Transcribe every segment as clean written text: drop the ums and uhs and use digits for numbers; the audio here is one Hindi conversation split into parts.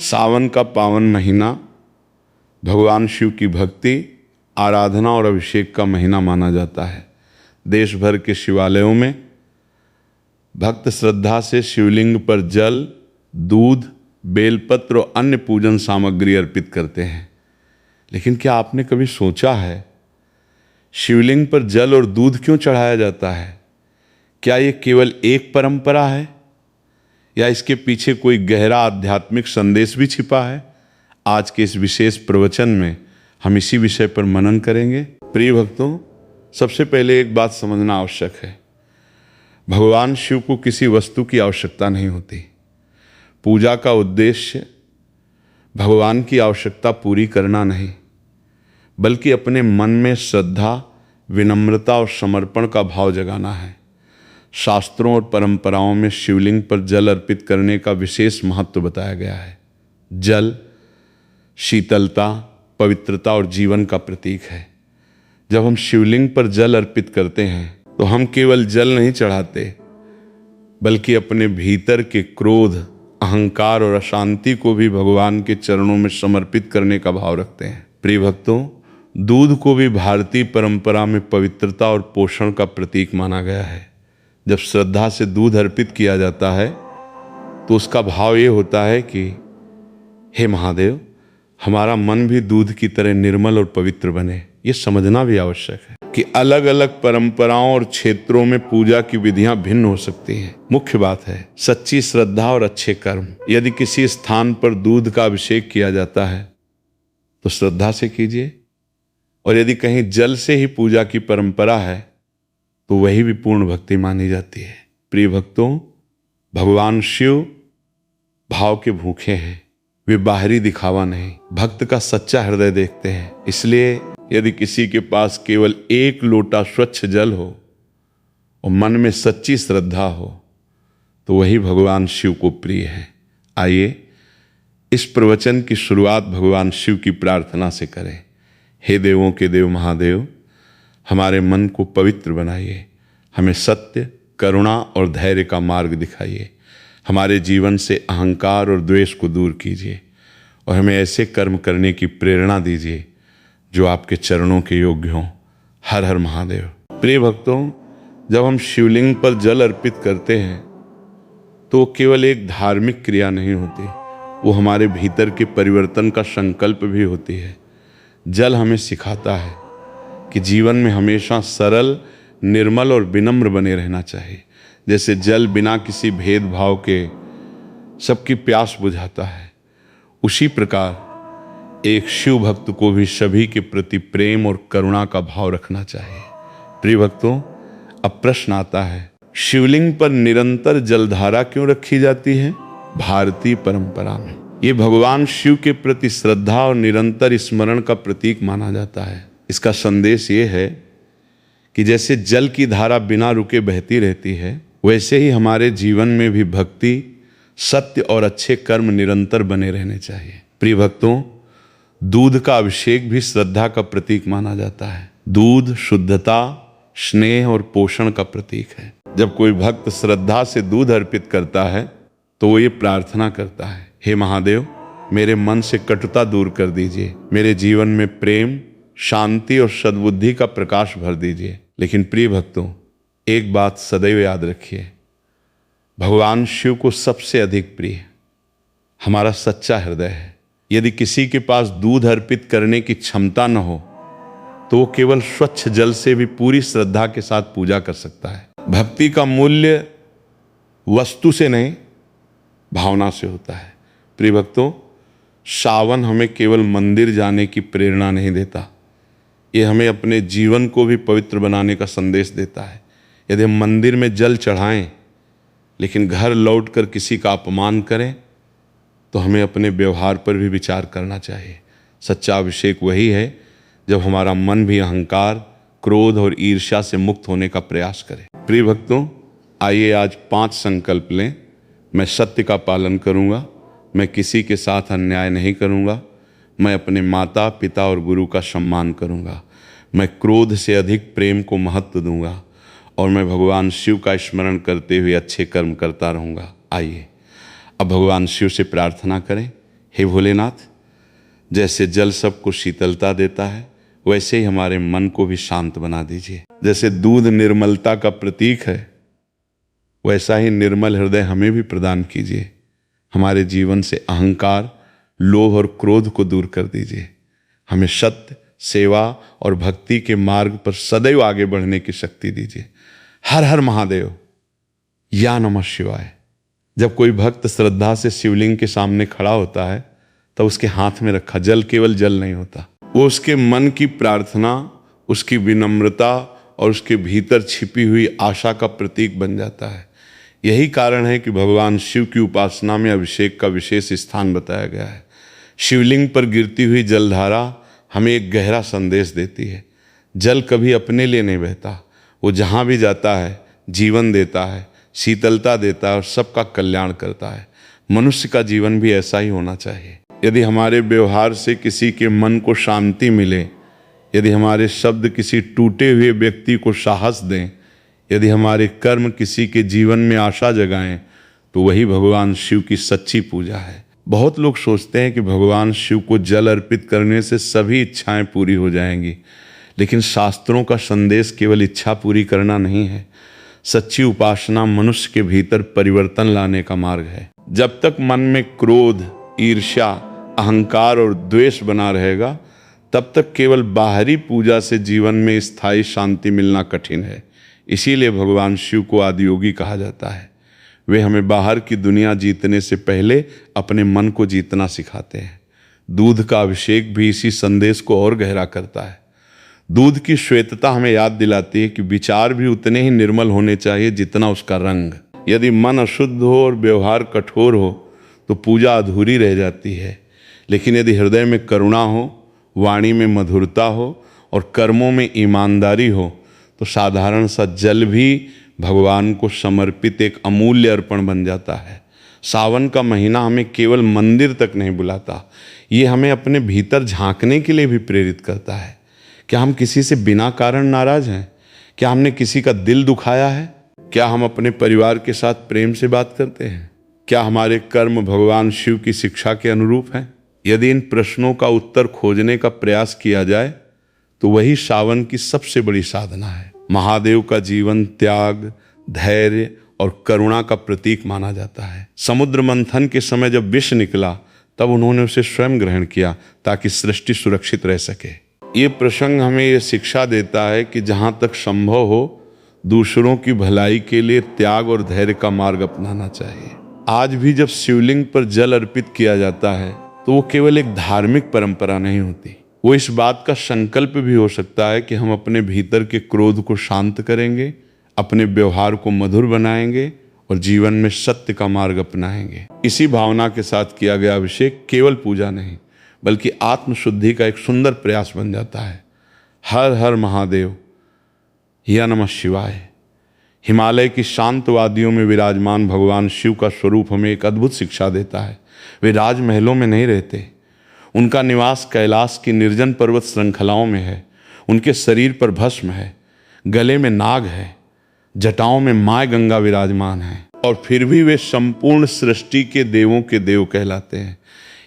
सावन का पावन महीना भगवान शिव की भक्ति, आराधना और अभिषेक का महीना माना जाता है। देश भर के शिवालयों में भक्त श्रद्धा से शिवलिंग पर जल, दूध, बेलपत्र और अन्य पूजन सामग्री अर्पित करते हैं। लेकिन क्या आपने कभी सोचा है शिवलिंग पर जल और दूध क्यों चढ़ाया जाता है? क्या ये केवल एक परंपरा है या इसके पीछे कोई गहरा आध्यात्मिक संदेश भी छिपा है? आज के इस विशेष प्रवचन में हम इसी विषय पर मनन करेंगे। प्रिय भक्तों, सबसे पहले एक बात समझना आवश्यक है। भगवान शिव को किसी वस्तु की आवश्यकता नहीं होती। पूजा का उद्देश्य भगवान की आवश्यकता पूरी करना नहीं, बल्कि अपने मन में श्रद्धा, विनम्रता और समर्पण का भाव जगाना है। शास्त्रों और परंपराओं में शिवलिंग पर जल अर्पित करने का विशेष महत्व बताया गया है। जल शीतलता, पवित्रता और जीवन का प्रतीक है। जब हम शिवलिंग पर जल अर्पित करते हैं तो हम केवल जल नहीं चढ़ाते, बल्कि अपने भीतर के क्रोध, अहंकार और अशांति को भी भगवान के चरणों में समर्पित करने का भाव रखते हैं। प्रिय भक्तों, दूध को भी भारतीय परंपरा में पवित्रता और पोषण का प्रतीक माना गया है। जब श्रद्धा से दूध अर्पित किया जाता है तो उसका भाव ये होता है कि हे महादेव, हमारा मन भी दूध की तरह निर्मल और पवित्र बने। ये समझना भी आवश्यक है कि अलग अलग परंपराओं और क्षेत्रों में पूजा की विधियां भिन्न हो सकती हैं। मुख्य बात है सच्ची श्रद्धा और अच्छे कर्म। यदि किसी स्थान पर दूध का अभिषेक किया जाता है तो श्रद्धा से कीजिए, और यदि कहीं जल से ही पूजा की परंपरा है तो वही भी पूर्ण भक्ति मानी जाती है। प्रिय भक्तों, भगवान शिव भाव के भूखे हैं। वे बाहरी दिखावा नहीं, भक्त का सच्चा हृदय देखते हैं। इसलिए यदि किसी के पास केवल एक लोटा स्वच्छ जल हो और मन में सच्ची श्रद्धा हो तो वही भगवान शिव को प्रिय है। आइए इस प्रवचन की शुरुआत भगवान शिव की प्रार्थना से करें। हे देवों के देव महादेव, हमारे मन को पवित्र बनाइए, हमें सत्य, करुणा और धैर्य का मार्ग दिखाइए। हमारे जीवन से अहंकार और द्वेष को दूर कीजिए और हमें ऐसे कर्म करने की प्रेरणा दीजिए जो आपके चरणों के योग्य हों। हर हर महादेव। प्रिय भक्तों, जब हम शिवलिंग पर जल अर्पित करते हैं तो केवल एक धार्मिक क्रिया नहीं होती, वो हमारे भीतर के परिवर्तन का संकल्प भी होती है। जल हमें सिखाता है कि जीवन में हमेशा सरल, निर्मल और विनम्र बने रहना चाहिए। जैसे जल बिना किसी भेदभाव के सबकी प्यास बुझाता है, उसी प्रकार एक शिव भक्त को भी सभी के प्रति प्रेम और करुणा का भाव रखना चाहिए। प्रिय भक्तों, अब प्रश्न आता है, शिवलिंग पर निरंतर जलधारा क्यों रखी जाती है? भारतीय परंपरा में ये भगवान शिव के प्रति श्रद्धा और निरंतर स्मरण का प्रतीक माना जाता है। इसका संदेश ये है कि जैसे जल की धारा बिना रुके बहती रहती है, वैसे ही हमारे जीवन में भी भक्ति, सत्य और अच्छे कर्म निरंतर बने रहने चाहिए। प्रिय भक्तों, दूध का अभिषेक भी श्रद्धा का प्रतीक माना जाता है। दूध शुद्धता, स्नेह और पोषण का प्रतीक है। जब कोई भक्त श्रद्धा से दूध अर्पित करता है तो वो ये प्रार्थना करता है, हे महादेव, मेरे मन से कटुता दूर कर दीजिए, मेरे जीवन में प्रेम, शांति और सद्बुद्धि का प्रकाश भर दीजिए। लेकिन प्रिय भक्तों, एक बात सदैव याद रखिए, भगवान शिव को सबसे अधिक प्रिय हमारा सच्चा हृदय है। यदि किसी के पास दूध अर्पित करने की क्षमता न हो तो वो केवल स्वच्छ जल से भी पूरी श्रद्धा के साथ पूजा कर सकता है। भक्ति का मूल्य वस्तु से नहीं, भावना से होता है। प्रिय भक्तों, सावन हमें केवल मंदिर जाने की प्रेरणा नहीं देता, ये हमें अपने जीवन को भी पवित्र बनाने का संदेश देता है। यदि हम मंदिर में जल चढ़ाएं लेकिन घर लौटकर किसी का अपमान करें तो हमें अपने व्यवहार पर भी विचार करना चाहिए। सच्चा अभिषेक वही है जब हमारा मन भी अहंकार, क्रोध और ईर्ष्या से मुक्त होने का प्रयास करे। प्रिय भक्तों, आइए आज 5 संकल्प लें। मैं सत्य का पालन करूंगा, मैं किसी के साथ अन्याय नहीं करूंगा, मैं अपने माता पिता और गुरु का सम्मान करूंगा, मैं क्रोध से अधिक प्रेम को महत्व दूंगा और मैं भगवान शिव का स्मरण करते हुए अच्छे कर्म करता रहूंगा। आइए अब भगवान शिव से प्रार्थना करें, हे भोलेनाथ, जैसे जल सबको शीतलता देता है, वैसे ही हमारे मन को भी शांत बना दीजिए। जैसे दूध निर्मलता का प्रतीक है, वैसा ही निर्मल हृदय हमें भी प्रदान कीजिए। हमारे जीवन से अहंकार, लोभ और क्रोध को दूर कर दीजिए। हमें सत्य, सेवा और भक्ति के मार्ग पर सदैव आगे बढ़ने की शक्ति दीजिए। हर हर महादेव। या नमः शिवाय। जब कोई भक्त श्रद्धा से शिवलिंग के सामने खड़ा होता है तो उसके हाथ में रखा जल केवल जल नहीं होता, वो उसके मन की प्रार्थना, उसकी विनम्रता और उसके भीतर छिपी हुई आशा का प्रतीक बन जाता है। यही कारण है कि भगवान शिव की उपासना में अभिषेक का विशेष स्थान बताया गया है। शिवलिंग पर गिरती हुई जलधारा हमें एक गहरा संदेश देती है। जल कभी अपने लिए नहीं बहता, वो जहाँ भी जाता है जीवन देता है, शीतलता देता है और सबका कल्याण करता है। मनुष्य का जीवन भी ऐसा ही होना चाहिए। यदि हमारे व्यवहार से किसी के मन को शांति मिले, यदि हमारे शब्द किसी टूटे हुए व्यक्ति को साहस दें, यदि हमारे कर्म किसी के जीवन में आशा जगाएं, तो वही भगवान शिव की सच्ची पूजा है। बहुत लोग सोचते हैं कि भगवान शिव को जल अर्पित करने से सभी इच्छाएं पूरी हो जाएंगी, लेकिन शास्त्रों का संदेश केवल इच्छा पूरी करना नहीं है। सच्ची उपासना मनुष्य के भीतर परिवर्तन लाने का मार्ग है। जब तक मन में क्रोध, ईर्ष्या, अहंकार और द्वेष बना रहेगा, तब तक केवल बाहरी पूजा से जीवन में स्थायी शांति मिलना कठिन है। इसीलिए भगवान शिव को आदियोगी कहा जाता है। वे हमें बाहर की दुनिया जीतने से पहले अपने मन को जीतना सिखाते हैं। दूध का अभिषेक भी इसी संदेश को और गहरा करता है। दूध की श्वेतता हमें याद दिलाती है कि विचार भी उतने ही निर्मल होने चाहिए जितना उसका रंग। यदि मन अशुद्ध हो और व्यवहार कठोर हो तो पूजा अधूरी रह जाती है, लेकिन यदि हृदय में करुणा हो, वाणी में मधुरता हो और कर्मों में ईमानदारी हो, तो साधारण सा जल भी भगवान को समर्पित एक अमूल्य अर्पण बन जाता है। सावन का महीना हमें केवल मंदिर तक नहीं बुलाता, ये हमें अपने भीतर झांकने के लिए भी प्रेरित करता है। क्या हम किसी से बिना कारण नाराज हैं? क्या हमने किसी का दिल दुखाया है? क्या हम अपने परिवार के साथ प्रेम से बात करते हैं? क्या हमारे कर्म भगवान शिव की शिक्षा के अनुरूप हैं? यदि इन प्रश्नों का उत्तर खोजने का प्रयास किया जाए तो वही सावन की सबसे बड़ी साधना है। महादेव का जीवन त्याग, धैर्य और करुणा का प्रतीक माना जाता है। समुद्र मंथन के समय जब विष निकला, तब उन्होंने उसे स्वयं ग्रहण किया ताकि सृष्टि सुरक्षित रह सके। ये प्रसंग हमें ये शिक्षा देता है कि जहाँ तक संभव हो दूसरों की भलाई के लिए त्याग और धैर्य का मार्ग अपनाना चाहिए। आज भी जब शिवलिंग पर जल अर्पित किया जाता है तो वो केवल एक धार्मिक परंपरा नहीं होती, वो इस बात का संकल्प भी हो सकता है कि हम अपने भीतर के क्रोध को शांत करेंगे, अपने व्यवहार को मधुर बनाएंगे और जीवन में सत्य का मार्ग अपनाएंगे। इसी भावना के साथ किया गया अभिषेक केवल पूजा नहीं बल्कि आत्मशुद्धि का एक सुंदर प्रयास बन जाता है। हर हर महादेव। या नमः शिवाय। हिमालय की शांत वादियों में विराजमान भगवान शिव का स्वरूप हमें एक अद्भुत शिक्षा देता है। वे राजमहलों में नहीं रहते, उनका निवास कैलाश की निर्जन पर्वत श्रृंखलाओं में है। उनके शरीर पर भस्म है, गले में नाग है, जटाओं में माय गंगा विराजमान है, और फिर भी वे संपूर्ण सृष्टि के देवों के देव कहलाते हैं।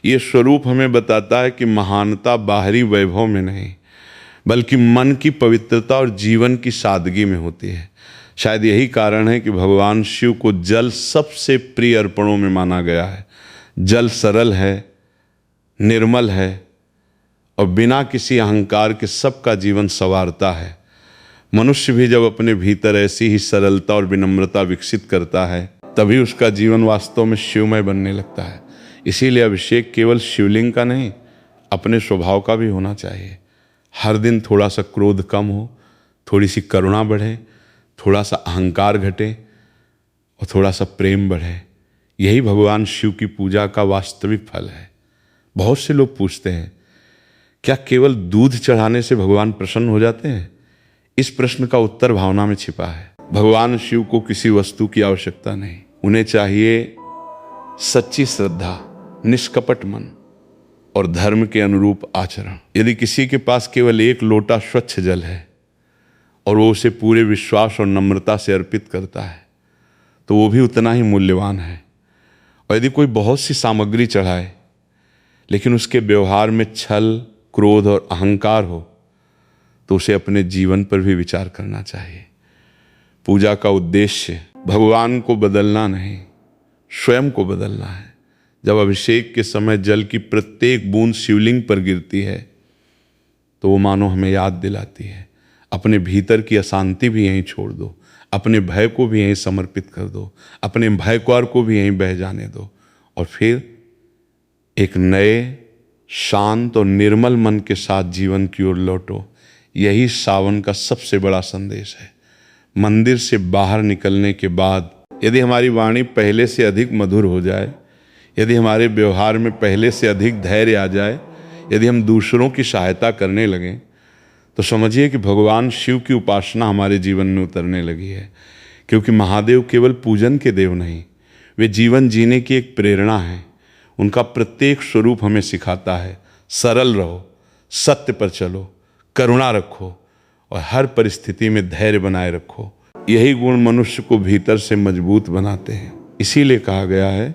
ये स्वरूप हमें बताता है कि महानता बाहरी वैभव में नहीं बल्कि मन की पवित्रता और जीवन की सादगी में होती है। शायद यही कारण है कि भगवान शिव को जल सबसे प्रिय अर्पणों में माना गया है। जल सरल है, निर्मल है और बिना किसी अहंकार के सबका जीवन संवारता है। मनुष्य भी जब अपने भीतर ऐसी ही सरलता और विनम्रता विकसित करता है, तभी उसका जीवन वास्तव में शिवमय बनने लगता है। इसीलिए अभिषेक केवल शिवलिंग का नहीं, अपने स्वभाव का भी होना चाहिए। हर दिन थोड़ा सा क्रोध कम हो, थोड़ी सी करुणा बढ़े, थोड़ा सा अहंकार घटे और थोड़ा सा प्रेम बढ़े। यही भगवान शिव की पूजा का वास्तविक फल है। बहुत से लोग पूछते हैं, क्या केवल दूध चढ़ाने से भगवान प्रसन्न हो जाते हैं? इस प्रश्न का उत्तर भावना में छिपा है। भगवान शिव को किसी वस्तु की आवश्यकता नहीं, उन्हें चाहिए सच्ची श्रद्धा, निष्कपट मन और धर्म के अनुरूप आचरण। यदि किसी के पास केवल एक लोटा स्वच्छ जल है और वो उसे पूरे विश्वास और नम्रता से अर्पित करता है, तो वो भी उतना ही मूल्यवान है। और यदि कोई बहुत सी सामग्री चढ़ाए, लेकिन उसके व्यवहार में छल, क्रोध और अहंकार हो तो उसे अपने जीवन पर भी विचार करना चाहिए। पूजा का उद्देश्य भगवान को बदलना नहीं, स्वयं को बदलना है। जब अभिषेक के समय जल की प्रत्येक बूंद शिवलिंग पर गिरती है तो वो मानो हमें याद दिलाती है, अपने भीतर की अशांति भी यहीं छोड़ दो, अपने भय को भी यहीं समर्पित कर दो, अपने भयक्वार को भी यहीं बह जाने दो और फिर एक नए, शांत और निर्मल मन के साथ जीवन की ओर लौटो। यही सावन का सबसे बड़ा संदेश है। मंदिर से बाहर निकलने के बाद यदि हमारी वाणी पहले से अधिक मधुर हो जाए, यदि हमारे व्यवहार में पहले से अधिक धैर्य आ जाए, यदि हम दूसरों की सहायता करने लगें, तो समझिए कि भगवान शिव की उपासना हमारे जीवन में उतरने लगी है। क्योंकि महादेव केवल पूजन के देव नहीं, वे जीवन जीने की एक प्रेरणा है। उनका प्रत्येक स्वरूप हमें सिखाता है, सरल रहो, सत्य पर चलो, करुणा रखो और हर परिस्थिति में धैर्य बनाए रखो। यही गुण मनुष्य को भीतर से मजबूत बनाते हैं। इसीलिए कहा गया है,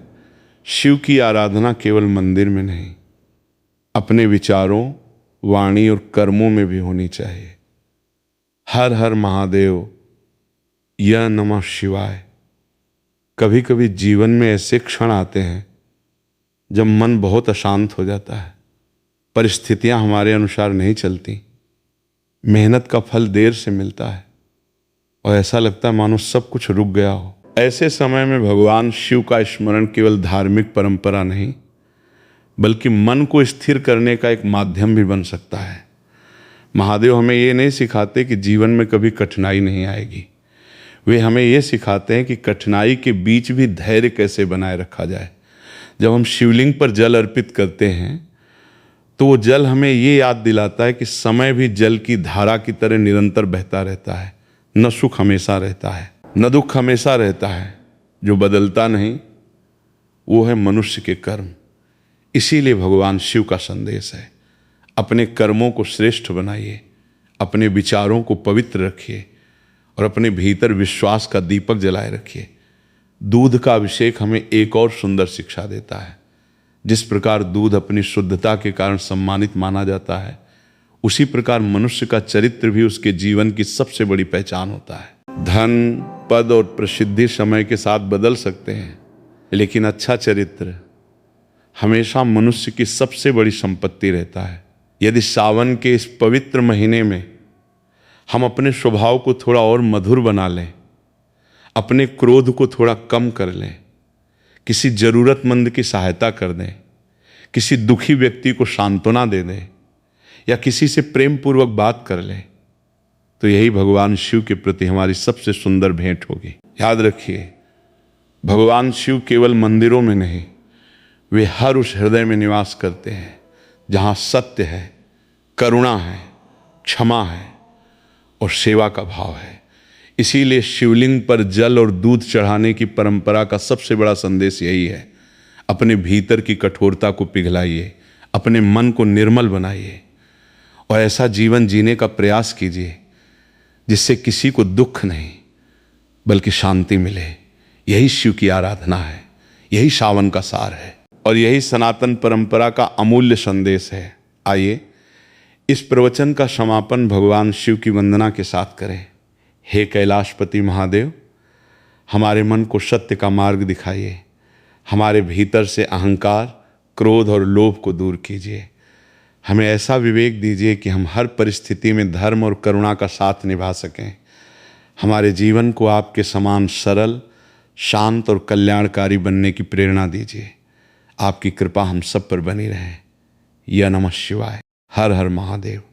शिव की आराधना केवल मंदिर में नहीं, अपने विचारों, वाणी और कर्मों में भी होनी चाहिए। हर हर महादेव, या नमः शिवाय। कभी कभी जीवन में ऐसे क्षण आते हैं जब मन बहुत अशांत हो जाता है, परिस्थितियां हमारे अनुसार नहीं चलती, मेहनत का फल देर से मिलता है और ऐसा लगता है मानो सब कुछ रुक गया हो। ऐसे समय में भगवान शिव का स्मरण केवल धार्मिक परंपरा नहीं, बल्कि मन को स्थिर करने का एक माध्यम भी बन सकता है। महादेव हमें ये नहीं सिखाते कि जीवन में कभी कठिनाई नहीं आएगी, वे हमें ये सिखाते हैं कि कठिनाई के बीच भी धैर्य कैसे बनाए रखा जाए। जब हम शिवलिंग पर जल अर्पित करते हैं तो वो जल हमें ये याद दिलाता है कि समय भी जल की धारा की तरह निरंतर बहता रहता है। न सुख हमेशा रहता है, न दुख हमेशा रहता है। जो बदलता नहीं वो है मनुष्य के कर्म। इसीलिए भगवान शिव का संदेश है, अपने कर्मों को श्रेष्ठ बनाइए, अपने विचारों को पवित्र रखिए और अपने भीतर विश्वास का दीपक जलाए रखिए। दूध का अभिषेक हमें एक और सुंदर शिक्षा देता है। जिस प्रकार दूध अपनी शुद्धता के कारण सम्मानित माना जाता है, उसी प्रकार मनुष्य का चरित्र भी उसके जीवन की सबसे बड़ी पहचान होता है। धन, पद और प्रसिद्धि समय के साथ बदल सकते हैं, लेकिन अच्छा चरित्र हमेशा मनुष्य की सबसे बड़ी संपत्ति रहता है। यदि सावन के इस पवित्र महीने में हम अपने स्वभाव को थोड़ा और मधुर बना लें, अपने क्रोध को थोड़ा कम कर लें, किसी जरूरतमंद की सहायता कर दें, किसी दुखी व्यक्ति को सांत्वना दे दें या किसी से प्रेम पूर्वक बात कर लें, तो यही भगवान शिव के प्रति हमारी सबसे सुंदर भेंट होगी। याद रखिए, भगवान शिव केवल मंदिरों में नहीं, वे हर उस हृदय में निवास करते हैं जहाँ सत्य है, करुणा है, क्षमा है और सेवा का भाव है। इसीलिए शिवलिंग पर जल और दूध चढ़ाने की परंपरा का सबसे बड़ा संदेश यही है, अपने भीतर की कठोरता को पिघलाइए, अपने मन को निर्मल बनाइए और ऐसा जीवन जीने का प्रयास कीजिए जिससे किसी को दुख नहीं बल्कि शांति मिले। यही शिव की आराधना है, यही सावन का सार है और यही सनातन परंपरा का अमूल्य संदेश है। आइए इस प्रवचन का समापन भगवान शिव की वंदना के साथ करें। हे कैलाशपति महादेव, हमारे मन को सत्य का मार्ग दिखाइए, हमारे भीतर से अहंकार, क्रोध और लोभ को दूर कीजिए। हमें ऐसा विवेक दीजिए कि हम हर परिस्थिति में धर्म और करुणा का साथ निभा सकें। हमारे जीवन को आपके समान सरल, शांत और कल्याणकारी बनने की प्रेरणा दीजिए। आपकी कृपा हम सब पर बनी रहे। या नमः शिवाय। हर हर महादेव।